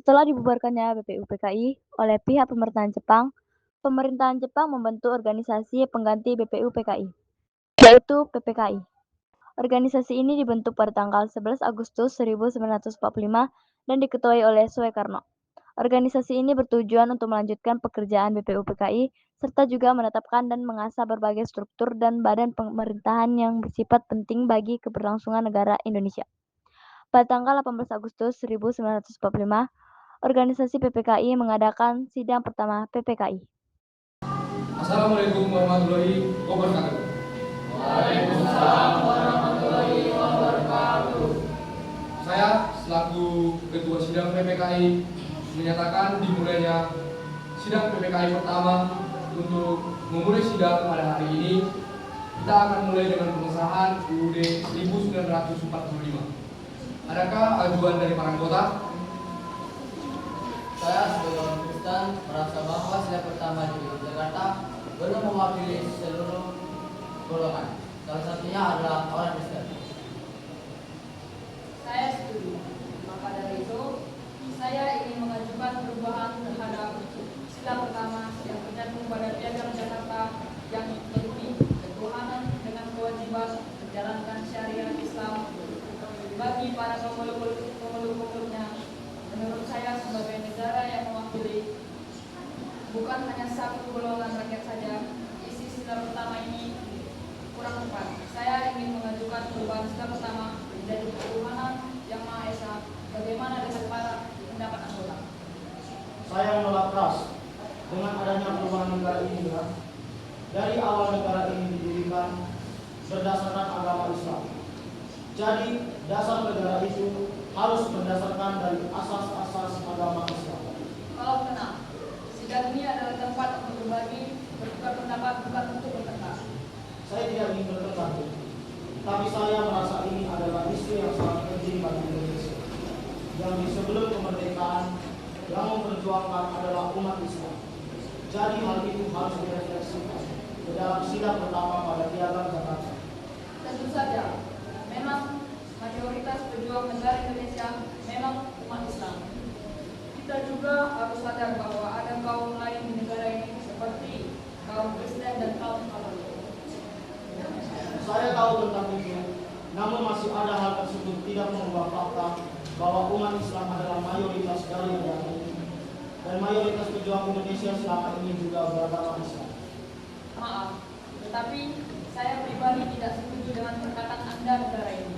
Setelah dibubarkannya BPUPKI oleh pihak pemerintahan Jepang membentuk organisasi pengganti BPUPKI, yaitu PPKI. Organisasi ini dibentuk pada tanggal 11 Agustus 1945 dan diketuai oleh Soekarno. Organisasi ini bertujuan untuk melanjutkan pekerjaan BPUPKI serta juga menetapkan dan mengasah berbagai struktur dan badan pemerintahan yang bersifat penting bagi keberlangsungan negara Indonesia. Pada tanggal 18 Agustus 1945, organisasi PPKI mengadakan sidang pertama PPKI. Assalamualaikum warahmatullahi wabarakatuh. Waalaikumsalam warahmatullahi wabarakatuh. Saya selaku Ketua Sidang PPKI menyatakan dimulainya sidang PPKI pertama. Untuk memulai sidang pada hari ini, kita akan mulai dengan pengesahan UUD 1945. Adakah ajuan dari para anggota? Saya sebagai orang Kristen merasa bahwa sidang pertama di Jakarta belum mewakili seluruh golongan. Salah satunya adalah orang Kristen. Saya setuju. Maka dari itu, saya ingin mengajukan perubahan terhadap sila pertama yang tercantum pada Piagam Jakarta yang berbunyi ketuhanan dengan kewajiban menjalankan syariat Islam bagi para pemeluk-pemeluknya. Menurut saya sebagai negara yang mewakili bukan hanya satu golongan rakyat saja, isi sila pertama ini kurang tepat. Saya ingin mengajukan perubahan sila pertama menjadi ketuhanan yang Maha Esa. Bagaimana dengan para pendapat anggota? Saya menolak keras dengan adanya perubahan negara ini. Dari awal negara ini didirikan berdasarkan agama Islam. Jadi dasar negara itu harus berdasarkan dari asas-asas agama Islam. Kalau tenang, sidang ini adalah tempat untuk berbagi, bertukar pendapat, bukan untuk bertengkar. Saya tidak ingin bertengkar, tapi saya merasa ini adalah isu yang sangat penting bagi Indonesia. Yang di sebelum kemerdekaan yang memperjuangkan adalah umat Islam. Jadi hal itu harus direfleksikan ke dalam sidang pertama pada Piagam Jakarta. Tentu saja, memang mayoritas pejuang negara Indonesia memang umat Islam. Kita juga harus sadar bahwa ada kaum lain di negara ini seperti kaum Kristen dan kaum Katolik. Saya tahu tentang itu, namun masih ada hal tersebut tidak mengubah fakta bahwa umat Islam adalah mayoritas dari negara ini. Dan mayoritas pejuang Indonesia selama ini juga beragama Islam. Maaf, tetapi saya pribadi tidak setuju dengan perkataan Anda negara ini.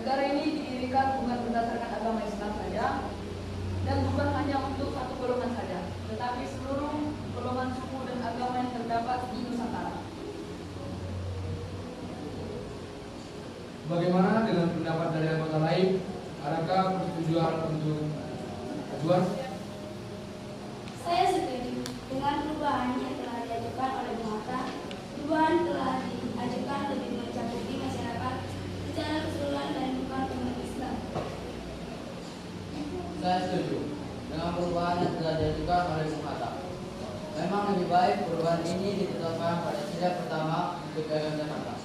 Negara ini didirikan bukan berdasarkan agama Islam saja, dan bukan hanya untuk satu golongan saja, tetapi seluruh golongan suku dan agama yang terdapat di Nusantara. Bagaimana dengan pendapat dari anggota lain? Adakah persetujuan untuk ajuan? Saya setuju dengan perubahan yang telah diajukan oleh Bung Hatta. Perubahan telah diajukan lebih mencakupi masyarakat secara keseluruhan dan bukan umat Islam. Saya setuju dengan perubahan yang telah diajukan oleh Bung Hatta. Memang lebih baik perubahan ini ditetapkan pada sidang pertama untuk Piagam Jakarta.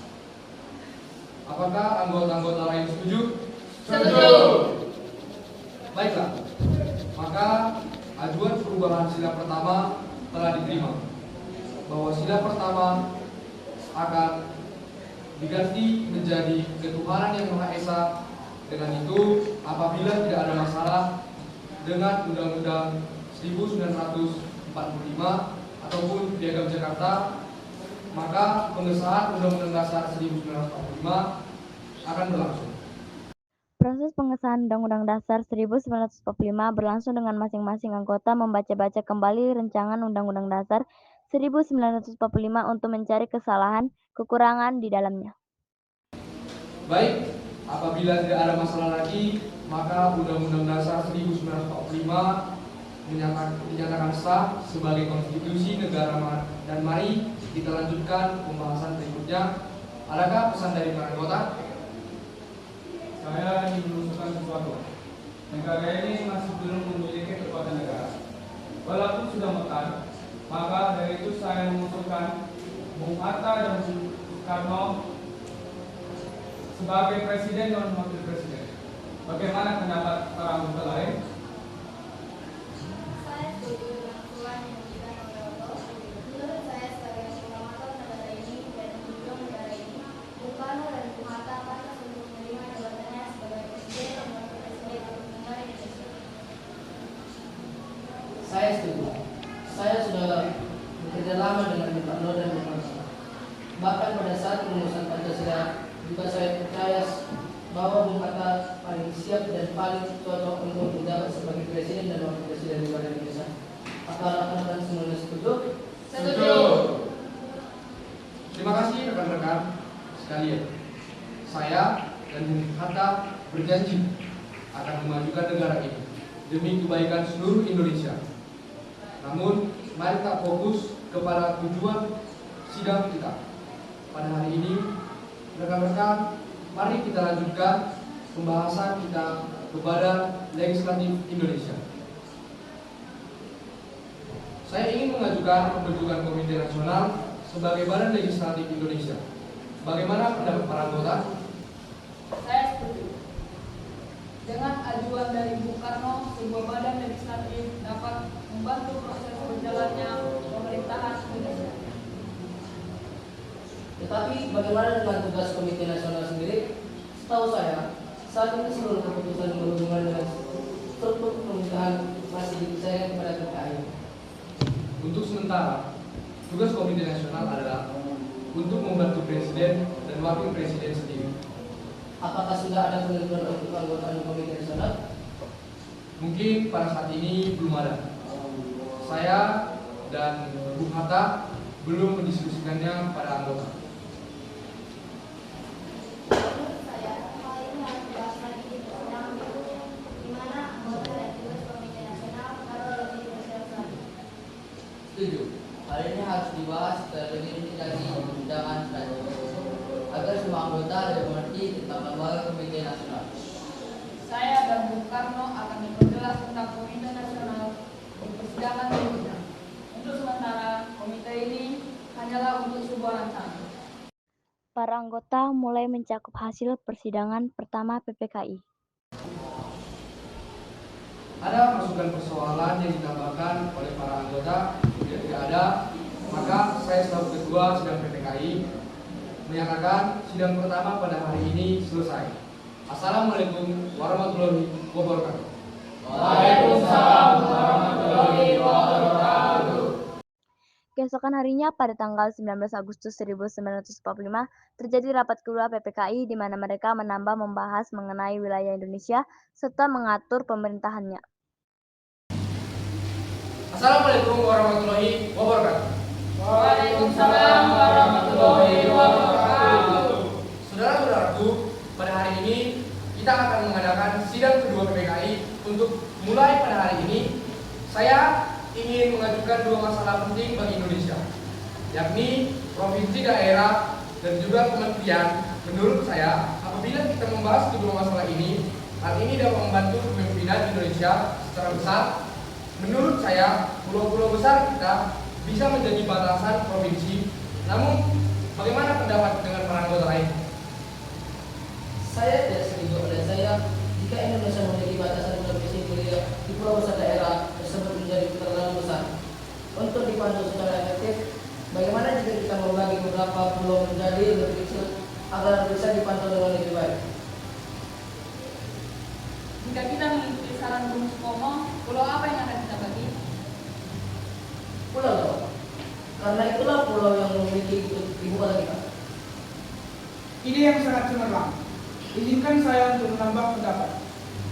Apakah anggota-anggota lain setuju? Setuju. Baiklah, maka ajuan perubahan sila pertama telah diterima, bahwa sila pertama akan diganti menjadi ketuhanan yang Maha Esa. Dengan itu, apabila tidak ada masalah dengan Undang-Undang 1945 ataupun Piagam Jakarta, maka pengesahan Undang-Undang Dasar 1945 akan berlangsung. Proses pengesahan Undang-Undang Dasar 1945 berlangsung dengan masing-masing anggota membaca-baca kembali rancangan Undang-Undang Dasar 1945 untuk mencari kesalahan, kekurangan di dalamnya. Baik, apabila tidak ada masalah lagi, maka Undang-Undang Dasar 1945 dinyatakan sah sebagai konstitusi negara, dan mari kita lanjutkan pembahasan berikutnya. Adakah pesan dari para anggota? Saya ingin mengusulkan sesuatu. Negara ini masih belum memiliki kekuatan negara. Walaupun sudah mekar, maka dari itu saya mengusulkan Bung Hatta dan Bung Karno sebagai presiden dan wakil presiden. Bagaimana pendapat para anggota lain? siap dan paling cocok untuk menjabat sebagai presiden dan wakil presiden Republik Indonesia. Apakah rekan-rekan semuanya setuju? Setuju. Terima kasih rekan-rekan sekalian. Saya dan Bung Hatta berjanji akan memajukan negara ini demi kebaikan seluruh Indonesia. Namun, mari kita fokus kepada tujuan sidang kita. Pada hari ini, rekan-rekan, mari kita lanjutkan pembahasan kita ke Badan Legislatif Indonesia. Saya ingin mengajukan pembentukan Komite Nasional sebagai Badan Legislatif Indonesia. Bagaimana pendapat para anggota? Saya setuju. Dengan ajuan dari Bung Karno, sebuah badan legislatif dapat membantu proses berjalannya pemerintahan Indonesia. Tetapi bagaimana dengan tugas Komite Nasional sendiri? Setahu saya, saat ini seluruh keputusan berhubungan dengan struktur pemerintahan masih dipercayakan kepada PPKI. Untuk sementara, tugas Komite Nasional adalah untuk membantu Presiden dan Wakil Presiden sendiri. Apakah sudah ada penentuan untuk anggota Komite Nasional? Mungkin pada saat ini belum ada. Saya dan Bung Hatta belum mendiskusikannya pada anggota. Menurut saya, hal ini harus dibahas lagi di persidangan berikutnya, di mana anggota dan tugas Komite Nasional harus lebih detail lagi. Setuju. Hal ini harus dibahas terlebih rinci lagi di persidangan selanjutnya, agar semua anggota lebih mengerti tentang lembaga Komite Nasional. Saya dan Bung Karno akan memperjelas tentang Komite Nasional di persidangan berikutnya. Untuk sementara, komite ini hanyalah untuk sebuah rancangan. Para anggota mulai mencakup hasil persidangan pertama PPKI. Ada masukan persoalan yang ditambahkan oleh para anggota? Jika ada, maka saya selaku ketua sidang PPKI menyatakan sidang pertama pada hari ini selesai. Assalamualaikum warahmatullahi wabarakatuh. Waalaikumsalam warahmatullahi wabarakatuh. Keesokan harinya pada tanggal 19 Agustus 1945 terjadi rapat kedua PPKI di mana mereka membahas mengenai wilayah Indonesia serta mengatur pemerintahannya. Assalamualaikum warahmatullahi wabarakatuh. Waalaikumsalam warahmatullahi wabarakatuh. Saudara-saudaraku, pada hari ini kita akan mengadakan sidang kedua PPKI. Untuk mulai pada hari ini, saya ingin mengajukan dua masalah penting bagi Indonesia, yakni provinsi, daerah, dan juga kementerian. Menurut saya, apabila kita membahas kedua masalah ini, hal ini dapat membantu kepemimpinan Indonesia secara besar. Menurut saya, pulau-pulau besar kita bisa menjadi batasan provinsi. Namun, bagaimana pendapat dengan para anggota lain? Saya tidak setuju dan saya jika Indonesia memiliki batasan provinsi di pulau besar daerah tersebut menjadi terlalu besar untuk dipantau secara efektif. Bagaimana jika kita membagi beberapa pulau menjadi lebih kecil agar bisa dipantau dengan lebih baik? Jika kita mengikuti saran Bung Sukomo, pulau apa yang akan kita bagi? Pulau Jawa. Karena itulah pulau yang memiliki ibu kota kita. Ide yang sangat cemerlang. Izinkan saya untuk menambah pendapat.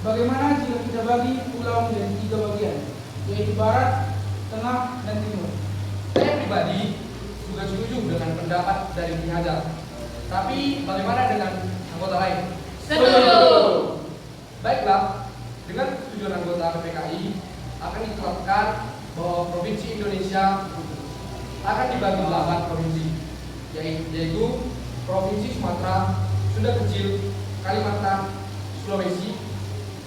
Bagaimana jika kita bagi pulau menjadi 3 bagian, yaitu barat, tengah, dan timur? Saya pribadi juga setuju dengan pendapat dari Ki Hajar. Tapi bagaimana dengan anggota lain? Setuju. Baiklah, dengan persetujuan anggota PPKI akan ditetapkan bahwa Provinsi Indonesia akan dibagi 8 provinsi, yaitu Provinsi Sumatera, Sunda Kecil, Kalimantan, Sulawesi,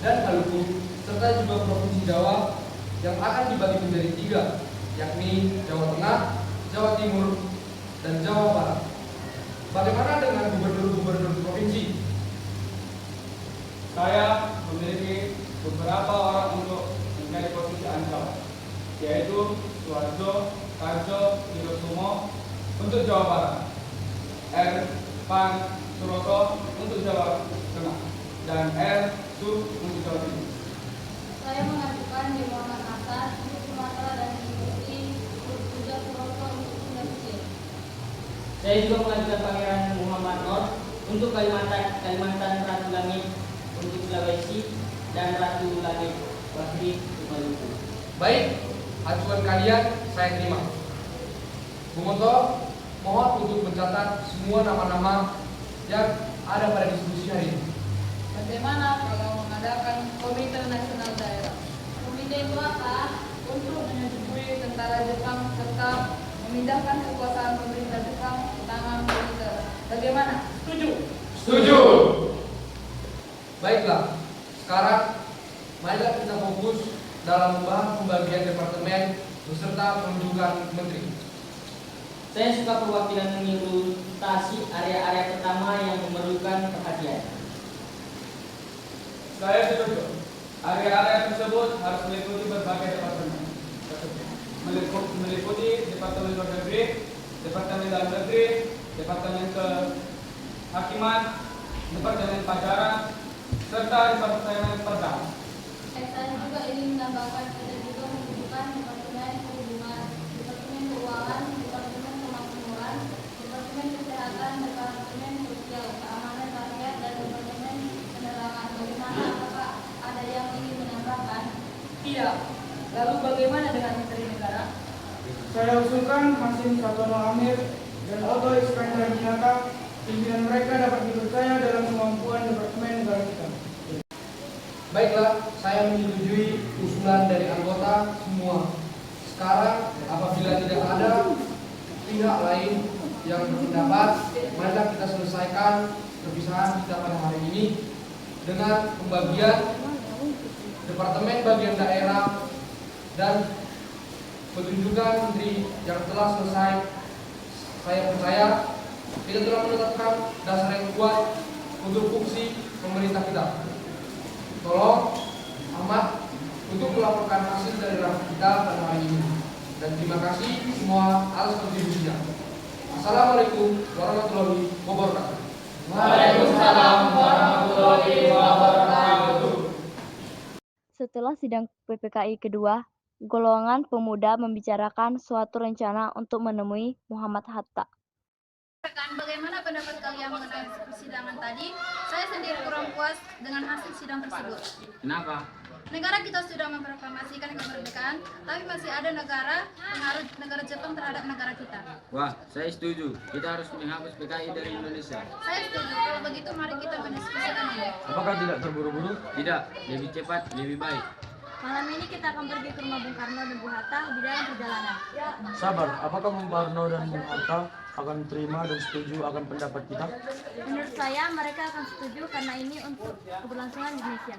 dan Maluku, serta juga Provinsi Jawa yang akan dibagi menjadi 3, yakni Jawa Tengah, Jawa Timur, dan Jawa Barat. Bagaimana dengan gubernur-gubernur provinsi? Saya memiliki beberapa orang untuk menjadi posisi ancam, yaitu Suharjo, Karjo, Hirosumo untuk Jawa Barat, R. Pan Suroto untuk Jawa Tengah, dan R. Su untuk Jawa Timur. Saya mengajukan di Muhammad Hasan untuk Sumatera dan Sulawesi, Puja Suroto untuk Sunda Kecil. Saya juga mengajukan Pangeran Muhammad Nur untuk Kalimantan Ratu Langit untuk Sulawesi dan Ratu Langit Wakil Maluku. Baik, ajuan kalian saya terima. Bung Oto, mohon untuk mencatat semua nama-nama yang ada pada diskusi hari ini. Bagaimana kalau mengadakan Komite Nasional Daerah? Komite itu apa? Untuk menyetujui tentara Jepang serta memindahkan kekuasaan pemerintah Jepang ke tangan militer. Bagaimana? Setuju. Setuju. Baiklah, sekarang marilah kita fokus dalam membahas pembagian departemen beserta penunjukan menteri. Saya suka perwakilan mengilutasi area-area pertama yang memerlukan perhatian. Saya setuju. Area-area tersebut harus meliputi berbagai departemen. Meliputi Departemen Luar Negeri, Departemen Dalam Negeri, Departemen Kehakiman, Departemen Pajaran, serta Departemen Perdagangan. Saya juga ingin menambahkan ada juga membutuhkan Departemen Perhubungan, Departemen Keuangan, Departemen Pemakmuran, Departemen Kesehatan, Departemen Sosial, Keamanan Rakyat, dan Departemen Penerangan. Bagaimana? Apakah ada yang ingin menambahkan? Tidak. Lalu bagaimana dengan Menteri Negara? Saya usulkan Hasim Satono Amir dan Oto Iskandar Dinata. Pimpinan mereka dapat dipercaya dalam kemampuan Departemen Negara kita. Baiklah, saya menyetujui usulan dari anggota semua. Sekarang, apabila tidak ada pihak lain yang berpendapat, marilah kita selesaikan perpisahan kita pada hari ini dengan pembagian Departemen Bagian Daerah dan penunjukan menteri yang telah selesai. Saya percaya kita telah menetapkan dasar yang kuat untuk fungsi pemerintah kita. Tolong Ahmad untuk melaporkan hasil dari rapat kita pada hari ini. Dan terima kasih semua atas kontribusinya. Assalamualaikum warahmatullahi wabarakatuh. Waalaikumsalam warahmatullahi wabarakatuh. Setelah sidang PPKI kedua, golongan pemuda membicarakan suatu rencana untuk menemui Muhammad Hatta. Bagaimana pendapat kalian mengenai persidangan tadi? Saya sendiri kurang puas dengan hasil sidang tersebut. Kenapa? Negara kita sudah memproklamasikan kemerdekaan, tapi masih ada pengaruh negara Jepang terhadap negara kita. Wah, saya setuju. Kita harus menghapus PKI dari Indonesia. Saya setuju. Kalau begitu, mari kita mendiskusikan ini. Apakah tidak terburu-buru? Tidak, lebih cepat, lebih baik. Malam ini kita akan pergi ke rumah Bung Karno dan Bung Hatta di dalam perjalanan. Sabar, apakah Bung Karno dan Bung Hatta akan terima dan setuju akan pendapat kita? Menurut saya mereka akan setuju karena ini untuk keberlangsungan Indonesia.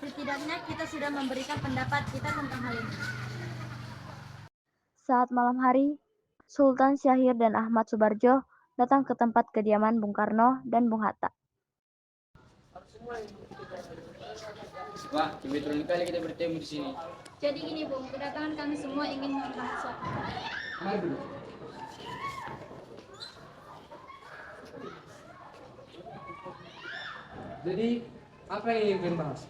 Setidaknya kita sudah memberikan pendapat kita tentang hal ini. Saat malam hari, Sultan Syahir dan Ahmad Subarjo datang ke tempat kediaman Bung Karno dan Bung Hatta. Wah, kebetulan kali kita bertemu di sini. Jadi gini Bung, kedatangan kami semua ingin membahas sesuatu. Mari dulu. Jadi, apa yang ingin kalian bahas?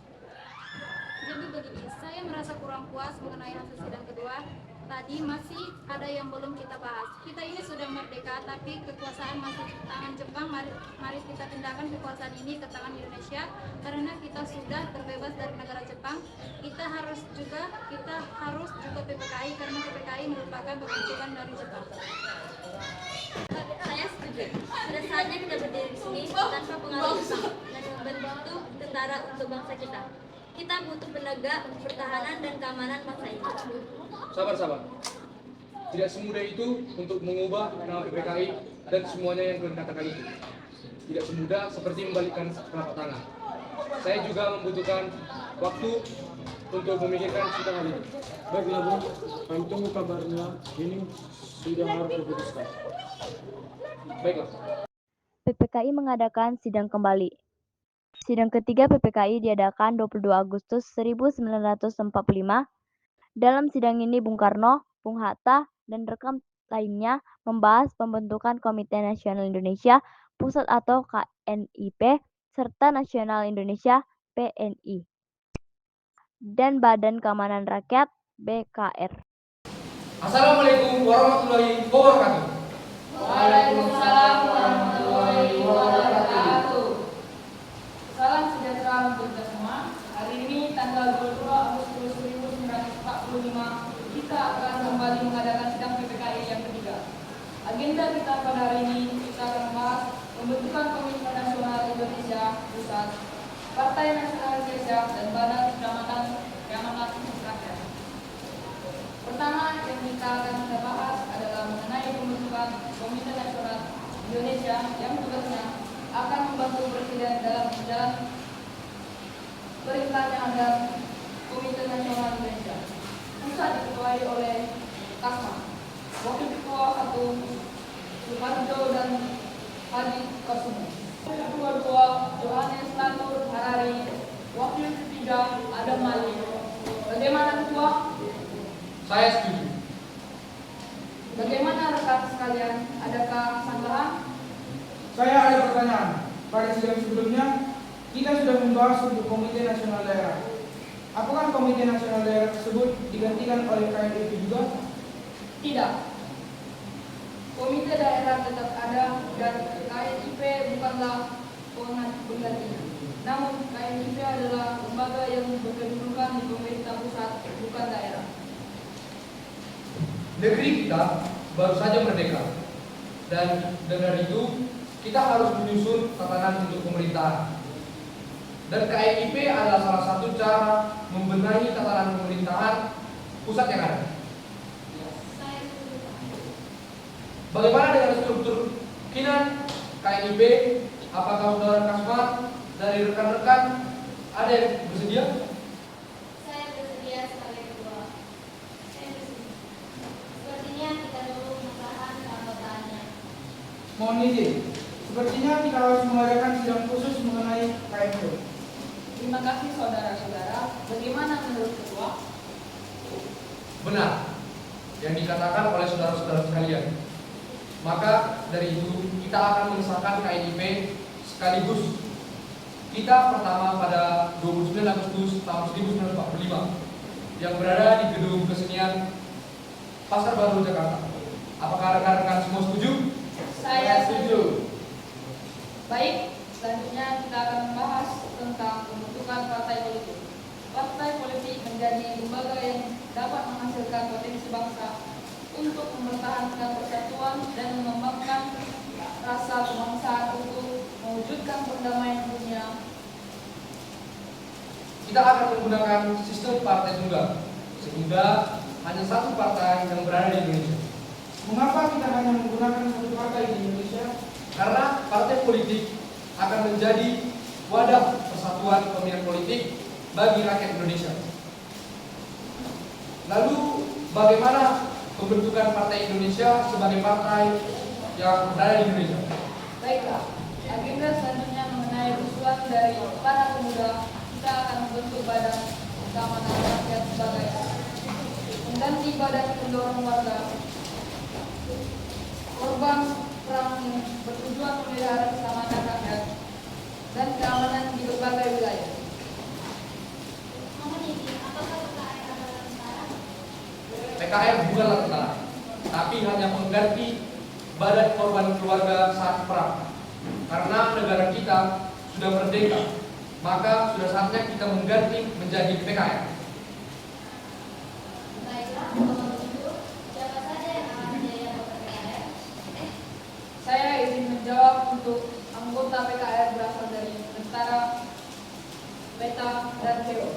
Jadi begini, saya merasa kurang puas mengenai hasil sidang kedua. Tadi masih ada yang belum kita bahas. Kita ini sudah merdeka, tapi kekuasaan masih di tangan Jepang. Mari kita pindahkan kekuasaan ini ke tangan Indonesia, karena kita sudah terbebas dari negara Jepang. Kita harus juga PPKI, karena PPKI merupakan pembentukan dari Jepang. Saya setuju. Sudah saatnya kita berdiri di sini tanpa pengaruh Jepang dan membentuk tentara untuk bangsa kita. Kita butuh penegak pertahanan dan keamanan bangsa ini. Sabar. Tidak semudah itu untuk mengubah nama PPKI dan semuanya yang kalian katakan itu. Tidak semudah seperti membalikkan telapak tangan. Saya juga membutuhkan waktu untuk memikirkan sidang hal ini. Baiklah Bung, kami tunggu kabarnya. Ini sidang harus diputuskan. Baiklah. PPKI mengadakan sidang kembali. Sidang ketiga PPKI diadakan 22 Agustus 1945. Dalam sidang ini Bung Karno, Bung Hatta, dan rekan lainnya membahas pembentukan Komite Nasional Indonesia Pusat atau KNIP serta Nasional Indonesia PNI dan Badan Keamanan Rakyat BKR. Assalamualaikum warahmatullahi wabarakatuh. Waalaikumsalam warahmatullahi wabarakatuh. Salam sejahtera untuk Partai Nasional Indonesia dan Badan Keamanan Rakyat. Pertama yang kita akan bahas adalah mengenai pembentukan Komite Nasional Indonesia yang tugasnya akan membantu Presiden dalam menjalankan perintahnya dan Komite Nasional Indonesia. Pusat diketuai oleh Kasma, Wakil Ketua 1 Suharjo dan Hadi Kusumo. Ketua 2 Yohanes Latur Harari, Wakil ketiga Adam Malik. Bagaimana Ketua? Saya setuju. Bagaimana rekan sekalian? Adakah sanggahan? Saya ada pertanyaan. Pada sidang sebelumnya, kita sudah membahas untuk Komite Nasional Daerah. Apakah Komite Nasional Daerah tersebut digantikan oleh KNIP juga? Tidak. Komite daerah tetap ada dan KNIP bukanlah penggantinya. Namun KNIP adalah lembaga yang berkedudukan di pemerintah pusat, bukan daerah. Negeri kita baru saja merdeka, dan dengan itu kita harus menyusun tatanan untuk pemerintahan. Dan KNIP adalah salah satu cara membenahi tatanan pemerintahan pusat yang ada. Bagaimana dengan struktur kemungkinan KNIP? Apakah saudara Kasman dari rekan-rekan ada yang bersedia? Saya bersedia sebagai ketua. Saya bersedia. Sepertinya kita dulu mengesahkan keanggotaannya. Mohon izin. Sepertinya kita harus mengadakan sidang khusus mengenai KNIP. Terima kasih saudara-saudara. Bagaimana menurut ketua? Benar yang dikatakan oleh saudara-saudara sekalian. Maka dari itu kita akan mengesahkan KNIP sekaligus. Kita pertama pada 29 Agustus tahun 1945 yang berada di Gedung Kesenian Pasar Baru Jakarta. Apakah rekan-rekan semua setuju? Saya setuju. Baik, selanjutnya kita akan membahas tentang pembentukan partai politik. Partai politik menjadi lembaga yang dapat menghasilkan potensi bangsa untuk mempertahankan persatuan dan mengembangkan rasa kebangsaan untuk mewujudkan perdamaian dunia. Kita akan menggunakan sistem partai tunggal, sehingga hanya satu partai yang berada di Indonesia. Mengapa kita hanya menggunakan satu partai di Indonesia? Karena partai politik akan menjadi wadah persatuan pemilihan politik bagi rakyat Indonesia. Lalu bagaimana pembentukan Partai Indonesia sebagai partai yang berada di Indonesia? Baiklah, agenda selanjutnya mengenai usulan dari para pemuda. Kita akan membentuk Badan Keamanan Rakyat sebagai mengganti Badan Pendorong Warga korban perang yang bertujuan memelihara keselamatan rakyat dan keamanan di berbagai wilayah. Mohon izin, apakah PKR adalah tentara? PKR bukanlah tentara, tapi hanya pengganti Badan Korban Keluarga saat perang. Karena negara kita sudah merdeka, maka sudah saatnya kita mengganti menjadi PKR. Baiklah, kalau begitu, siapa saja yang akan menjadi anggota PKR? Saya izin menjawab untuk anggota PKR berasal dari tentara, Beta, dan Hero.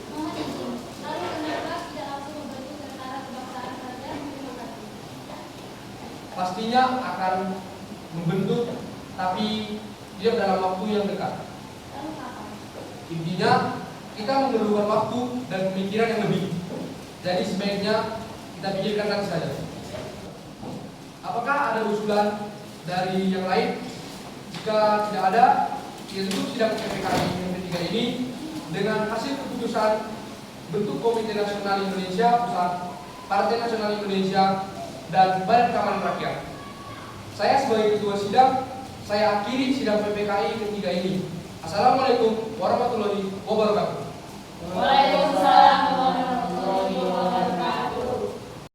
Mohon izin, lalu kenapa tidak langsung membentuk tentara kebangsaan saja? Terima kasih. Pastinya akan membentuk, tapi tidak dalam waktu yang dekat. Lalu kapan? Intinya kita memerlukan waktu dan pemikiran yang lebih. Jadi sebaiknya kita pikirkan nanti saja. Apakah ada usulan dari yang lain? Jika tidak ada, kita tutup sidang PPKI yang ketiga ini dengan hasil keputusan bentuk Komite Nasional Indonesia Pusat, Partai Nasional Indonesia, dan Badan Keamanan Rakyat. Saya sebagai ketua sidang, saya akhiri sidang PPKI ketiga ini. Assalamualaikum warahmatullahi wabarakatuh. Waalaikumsalam.